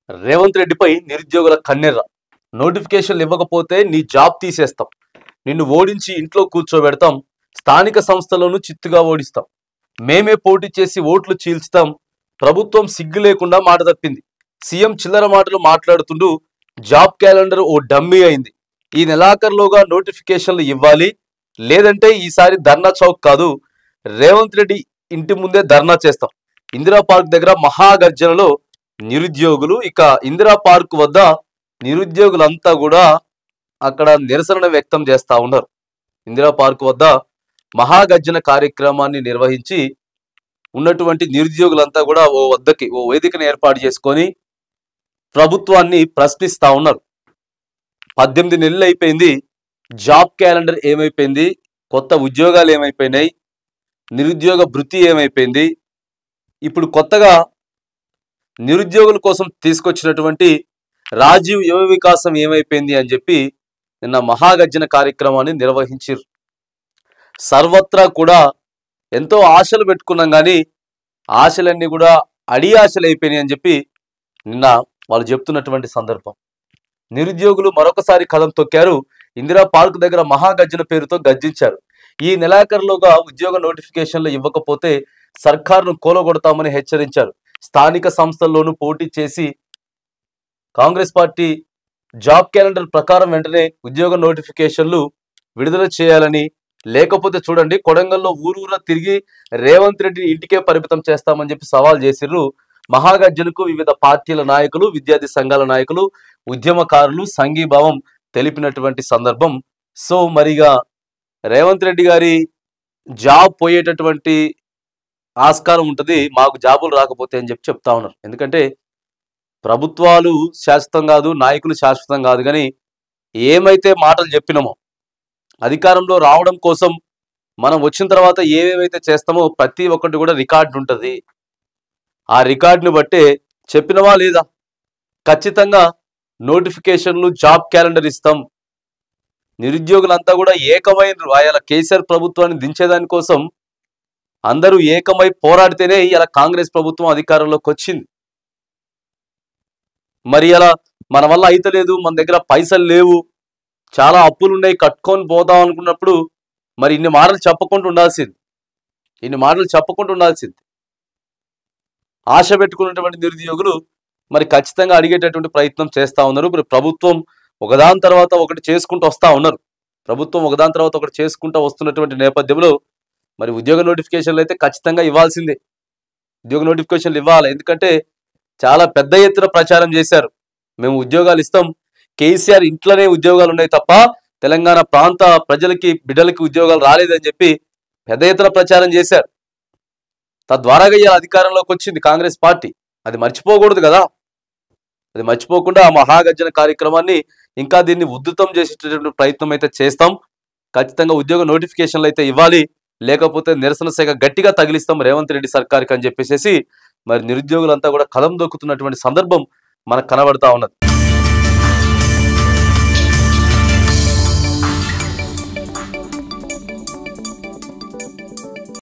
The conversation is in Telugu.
రేవంత్ రెడ్డిపై నిరుద్యోగుల కన్నెర్ర. నోటిఫికేషన్లు ఇవ్వకపోతే నీ జాబ్ తీసేస్తాం, నిన్ను ఓడించి ఇంట్లో కూర్చోబెడతాం, స్థానిక సంస్థలను చిత్తుగా ఓడిస్తాం, మేమే పోటీ చేసి ఓట్లు చీల్చుతాం. ప్రభుత్వం సిగ్గు లేకుండా మాట తప్పింది. సీఎం చిల్లర మాటలు మాట్లాడుతుంటూ జాబ్ క్యాలెండర్ ఓ డమ్మీ అయింది. ఈ నెలాఖరులోగా నోటిఫికేషన్లు ఇవ్వాలి, లేదంటే ఈసారి ధర్నా చౌక్ కాదు, రేవంత్ రెడ్డి ఇంటి ముందే ధర్నా చేస్తాం. ఇందిరా పార్క్ దగ్గర మహాగర్జనలో నిరుద్యోగులు, ఇక ఇందిరా పార్క్ వద్ద నిరుద్యోగులంతా కూడా అక్కడ నిరసన వ్యక్తం చేస్తా ఉన్నారు. ఇందిరా పార్క్ వద్ద మహాగర్జన కార్యక్రమాన్ని నిర్వహించి ఉన్నటువంటి నిరుద్యోగులంతా కూడా ఓ వేదికను ఏర్పాటు చేసుకొని ప్రభుత్వాన్ని ప్రశ్నిస్తా ఉన్నారు. 18 నెలలు అయిపోయింది, జాబ్ క్యాలెండర్ ఏమైపోయింది, కొత్త ఉద్యోగాలు ఏమైపోయినాయి, నిరుద్యోగ భృతి ఏమైపోయింది, ఇప్పుడు కొత్తగా నిరుద్యోగుల కోసం తీసుకొచ్చినటువంటి రాజీవ్ యువ వికాసం ఏమైపోయింది అని చెప్పి నిన్న మహాగర్జన కార్యక్రమాన్ని నిర్వహించారు. సర్వత్రా కూడా ఎంతో ఆశలు పెట్టుకున్నాం, కానీ ఆశలన్నీ కూడా అడి ఆశలు అయిపోయినాయి అని చెప్పి నిన్న వాళ్ళు చెప్తున్నటువంటి సందర్భం. నిరుద్యోగులు మరొకసారి కదం తొక్కారు. ఇందిరా పార్క్ దగ్గర మహాగర్జన పేరుతో గర్జించారు. ఈ నెలాఖరులోగా ఉద్యోగ నోటిఫికేషన్లు ఇవ్వకపోతే సర్కారును కూలగొడతామని హెచ్చరించారు. స్థానిక సంస్థల్లోనూ పోటీ చేసి కాంగ్రెస్ పార్టీ జాబ్ క్యాలెండర్ ప్రకారం వెంటనే ఉద్యోగ నోటిఫికేషన్లు విడుదల చేయాలని, లేకపోతే చూడండి కొడంగల్లో ఊరూరా తిరిగి రేవంత్ రెడ్డిని ఇంటికే పరిమితం చేస్తామని చెప్పి సవాల్ చేసిర్రు. మహాగర్జనకు వివిధ పార్టీల నాయకులు, విద్యార్థి సంఘాల నాయకులు, ఉద్యమకారులు సంఘీభావం తెలిపినటువంటి సందర్భం. సో మరిగా రేవంత్ రెడ్డి గారి జాబ్ పోయేటటువంటి ఆస్కారం ఉంటుంది, మాకు జాబులు రాకపోతే అని చెప్పి చెప్తా ఉన్నారు. ఎందుకంటే ప్రభుత్వాలు శాశ్వతం కాదు, నాయకులు శాశ్వతం కాదు, కానీ ఏమైతే మాటలు చెప్పినామో అధికారంలో రావడం కోసం మనం వచ్చిన తర్వాత ఏమేమైతే చేస్తామో ప్రతి ఒక్కటి కూడా రికార్డు ఉంటుంది. ఆ రికార్డుని బట్టే చెప్పినవా లేదా, ఖచ్చితంగా నోటిఫికేషన్లు, జాబ్ క్యాలెండర్ ఇస్తాం. నిరుద్యోగులంతా కూడా ఏకమైన ఆయన కేసీఆర్ ప్రభుత్వాన్ని దించేదాని కోసం అందరూ ఏకమై పోరాడితేనే ఇలా కాంగ్రెస్ ప్రభుత్వం అధికారంలోకి వచ్చింది. మరి ఇలా మన వల్ల అయితలేదు, మన దగ్గర పైసలు లేవు, చాలా అప్పులు ఉన్నాయి, కట్టుకొని పోదాం అనుకున్నప్పుడు మరి ఇన్ని మాటలు చెప్పకుండా ఉండాల్సింది. ఆశ పెట్టుకున్నటువంటి నిరుద్యోగులు మరి ఖచ్చితంగా అడిగేటటువంటి ప్రయత్నం చేస్తూ ఉన్నారు. మరి ప్రభుత్వం ఒకదాని తర్వాత ఒకటి చేసుకుంటూ వస్తున్నటువంటి నేపథ్యంలో మరి ఉద్యోగ నోటిఫికేషన్లు అయితే ఖచ్చితంగా ఇవ్వాల్సిందే. ఉద్యోగ నోటిఫికేషన్లు ఇవ్వాలి. ఎందుకంటే చాలా పెద్ద ఎత్తున ప్రచారం చేశారు, మేము ఉద్యోగాలు ఇస్తాం, కేసీఆర్ ఇంట్లోనే ఉద్యోగాలు ఉన్నాయి తప్ప తెలంగాణ ప్రాంత ప్రజలకి, బిడ్డలకి ఉద్యోగాలు రాలేదని చెప్పి పెద్ద ఎత్తున ప్రచారం చేశారు. తద్వారాగా ఇలా అధికారంలోకి వచ్చింది కాంగ్రెస్ పార్టీ. అది మర్చిపోకూడదు కదా. అది మర్చిపోకుండా ఆ మహాగర్జన కార్యక్రమాన్ని ఇంకా దీన్ని ఉధృతం చేసేటటువంటి ప్రయత్నం అయితే చేస్తాం. ఖచ్చితంగా ఉద్యోగ నోటిఫికేషన్లు అయితే ఇవ్వాలి, లేకపోతే నిరసన శాఖ గట్టిగా తగిలిస్తాం రేవంత్ రెడ్డి సర్కార్కి అని చెప్పేసి మరి నిరుద్యోగులంతా కూడా కదం దొక్కుతున్నటువంటి సందర్భం మనకు కనబడతా ఉన్నది.